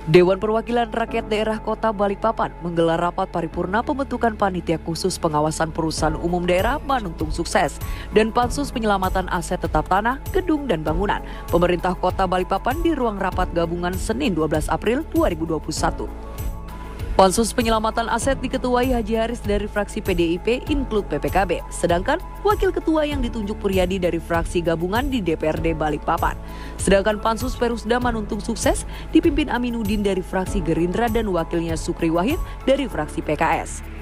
Dewan Perwakilan Rakyat Daerah Kota Balikpapan menggelar rapat paripurna pembentukan panitia khusus pengawasan perusahaan umum daerah Manuntung Sukses dan Pansus Penyelamatan Aset Tetap Tanah, Gedung dan Bangunan Pemerintah Kota Balikpapan di ruang rapat gabungan Senin 12 April 2021. Pansus Penyelamatan Aset diketuai Haji Haris dari fraksi PDIP Include PPKB, sedangkan Wakil Ketua yang ditunjuk Puryadi dari fraksi gabungan di DPRD Balikpapan. Sedangkan Pansus Perusda Manuntung Sukses dipimpin Aminuddin dari fraksi Gerindra dan wakilnya Sukri Wahid dari fraksi PKS.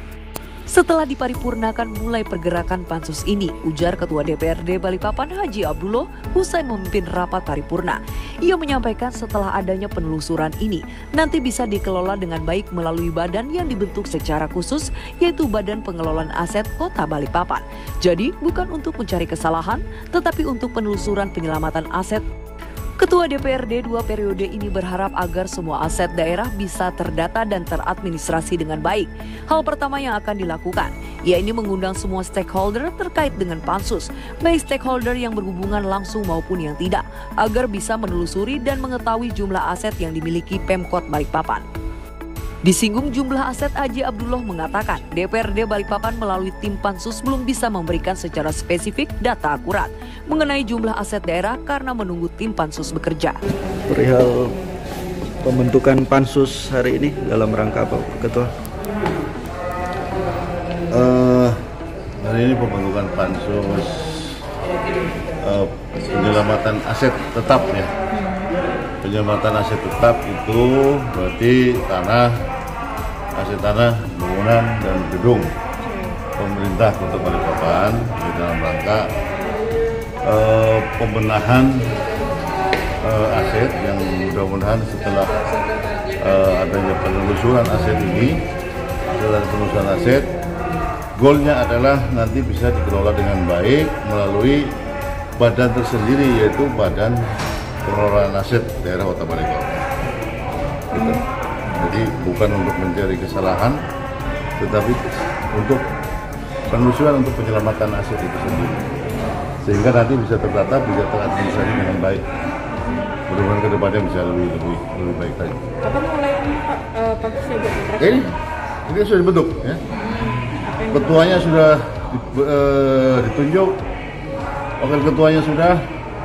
Setelah diparipurnakan mulai pergerakan pansus ini, ujar Ketua DPRD Balikpapan Haji Abdullah usai memimpin rapat paripurna. Ia menyampaikan setelah adanya penelusuran ini, nanti bisa dikelola dengan baik melalui badan yang dibentuk secara khusus, yaitu Badan Pengelolaan Aset Kota Balikpapan. Jadi bukan untuk mencari kesalahan, tetapi untuk penelusuran penyelamatan aset. Ketua DPRD 2 periode ini berharap agar semua aset daerah bisa terdata dan teradministrasi dengan baik. Hal pertama yang akan dilakukan, yaitu mengundang semua stakeholder terkait dengan pansus, baik stakeholder yang berhubungan langsung maupun yang tidak, agar bisa menelusuri dan mengetahui jumlah aset yang dimiliki Pemkot Balikpapan. Disinggung jumlah aset, Haji Abdullah mengatakan DPRD Balikpapan melalui tim pansus belum bisa memberikan secara spesifik data akurat mengenai jumlah aset daerah karena menunggu tim pansus bekerja. Perihal pembentukan pansus hari ini dalam rangka apa, Ketua? Hari ini pembentukan pansus penyelamatan aset tetap ya. Penyelamatan aset tetap itu berarti aset tanah, bangunan, dan gedung pemerintah Kota Balikpapan di dalam rangka pembenahan aset yang mudah-mudahan setelah adanya penelusuran aset ini, setelah penelusuran aset, goalnya adalah nanti bisa dikelola dengan baik melalui badan tersendiri, yaitu Badan Pengelolaan Aset Daerah Kota Balikpapan. Gitu. Jadi bukan untuk mencari kesalahan, tetapi untuk penelusuran untuk penyelamatan aset itu sendiri, sehingga nanti bisa terdata, bisa teradministrasi dengan baik. Mudah-mudahan kedepannya bisa lebih baik lagi. Kapan mulai Pak pansusnya bergerak? Ini sudah dibentuk, ya. Ketuanya sudah ditunjuk, wakil ketuanya sudah.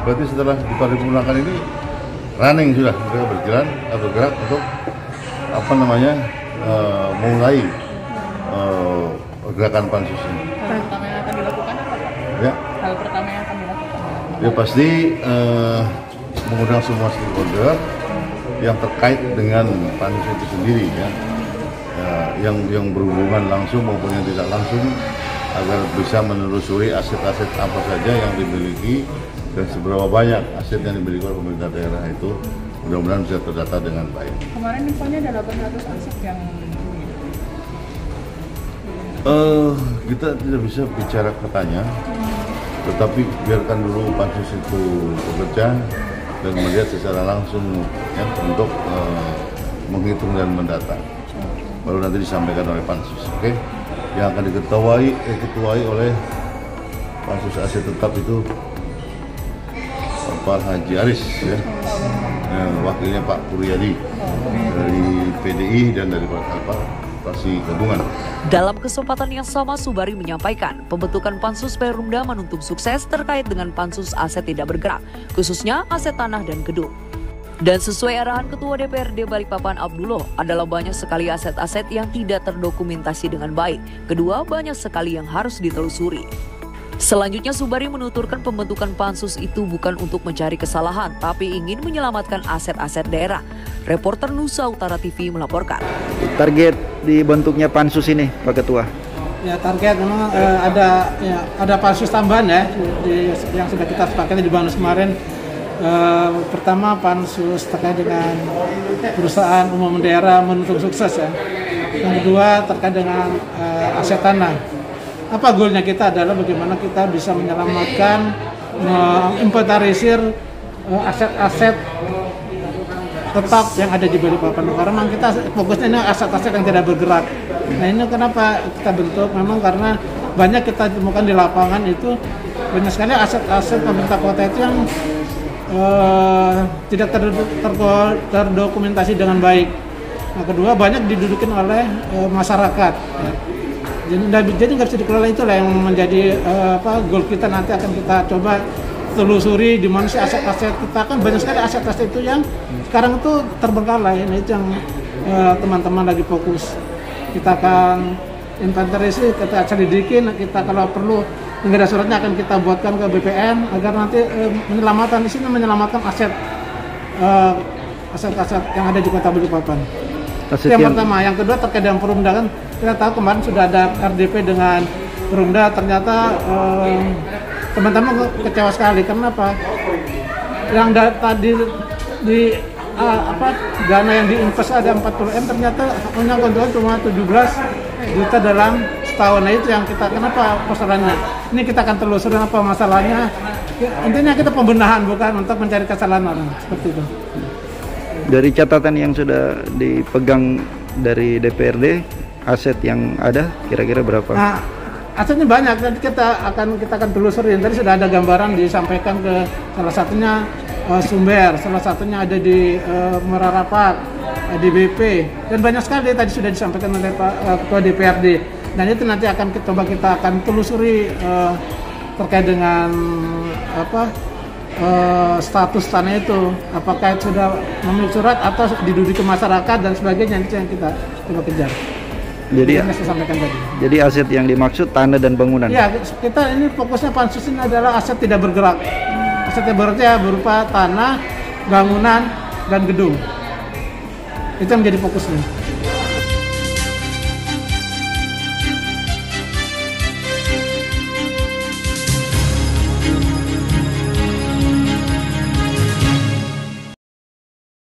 Berarti setelah diparipurnakan ini running sudah bergerak untuk mulai gerakan pansus ini. Hal pertama yang akan dilakukan apa Pak? Ya. Hal pertama yang akan dilakukan? Ya pasti mengundang semua stakeholder yang terkait dengan pansus itu sendiri ya. Yang berhubungan langsung maupun yang tidak langsung, agar bisa menelusuri aset-aset apa saja yang dimiliki dan seberapa banyak aset yang dimiliki oleh pemerintah daerah itu, mudah-mudahan bisa terdata dengan baik. Kemarin infonya ada 800 aset yang kita tidak bisa bicara katanya, tetapi biarkan dulu pansus itu bekerja dan melihat secara langsung ya, untuk menghitung dan mendata. Baru nanti disampaikan oleh pansus, oke? Yang akan diketuai oleh pansus aset tetap itu Pak Haji Haris ya, wakilnya Pak Puryadi dari PDI dan dari fraksi gabungan. Dalam kesempatan yang sama, Subari menyampaikan pembentukan Pansus Perumda Manuntung Sukses terkait dengan pansus aset tidak bergerak, khususnya aset tanah dan gedung. Dan sesuai arahan Ketua DPRD Balikpapan Abdullah, adalah banyak sekali aset-aset yang tidak terdokumentasi dengan baik. Kedua, banyak sekali yang harus ditelusuri. Selanjutnya, Subari menuturkan pembentukan pansus itu bukan untuk mencari kesalahan, tapi ingin menyelamatkan aset-aset daerah. Reporter Nusa Utara TV melaporkan. Target dibentuknya pansus ini, Pak Ketua? Ya, target memang ada pansus tambahan ya, yang sudah kita sepakati di Banus kemarin. Pertama, pansus terkait dengan perusahaan umum daerah Manuntung Sukses ya. Yang kedua terkait dengan aset tanah. Apa goalnya kita adalah bagaimana kita bisa menyelamatkan, menginventarisir aset-aset tetap yang ada di Balikpapan. Karena memang kita fokusnya ini aset-aset yang tidak bergerak. Nah, ini kenapa kita bentuk, memang karena banyak kita temukan di lapangan itu banyak sekali aset-aset pemerintah kota itu yang tidak terdokumentasi dengan baik. Nah, kedua banyak didudukin oleh masyarakat. Ya. Jadi nggak bisa dikelola, itulah yang menjadi goal kita. Nanti akan kita coba telusuri di mana sih aset-aset kita, kan banyak sekali aset-aset itu yang sekarang itu terbengkalai. Nah, itu yang teman-teman lagi fokus. Kita akan inventarisir, kita selidikin, kita kalau perlu nggak ada suratnya akan kita buatkan ke BPN agar nanti menyelamatkan di sini, menyelamatkan aset-aset yang ada di Kota Balikpapan. Itu yang pertama. Yang kedua terkait dengan Perumda, kan kita tahu kemarin sudah ada RDP dengan Perumda, ternyata teman-teman kecewa sekali. Kenapa? Yang tadi di dana yang diinvest ada 40M, ternyata punya keuntungan cuma 17 juta dalam setahun. Nah, itu yang kita, kenapa persoalannya? Ini kita akan telusuri apa masalahnya. Intinya kita pembenahan, bukan untuk mencari kesalahan orang, seperti itu. Dari catatan yang sudah dipegang dari DPRD, aset yang ada kira-kira berapa? Nah, asetnya banyak. Nanti kita akan telusuri. Tadi sudah ada gambaran disampaikan ke salah satunya Sumber, salah satunya ada di Merarapat, di BP, dan banyak sekali tadi sudah disampaikan oleh Pak Ketua DPRD. Dan itu nanti kita akan telusuri terkait dengan status tanah itu, apakah itu sudah memiliki surat atau diduduki masyarakat dan sebagainya. Itu yang kita coba kejar. Jadi aset yang dimaksud tanah dan bangunan. Ya, kita ini fokusnya pansus ini adalah aset tidak bergerak. Aset yang bergerak berupa tanah, bangunan, dan gedung. Itu yang menjadi fokusnya.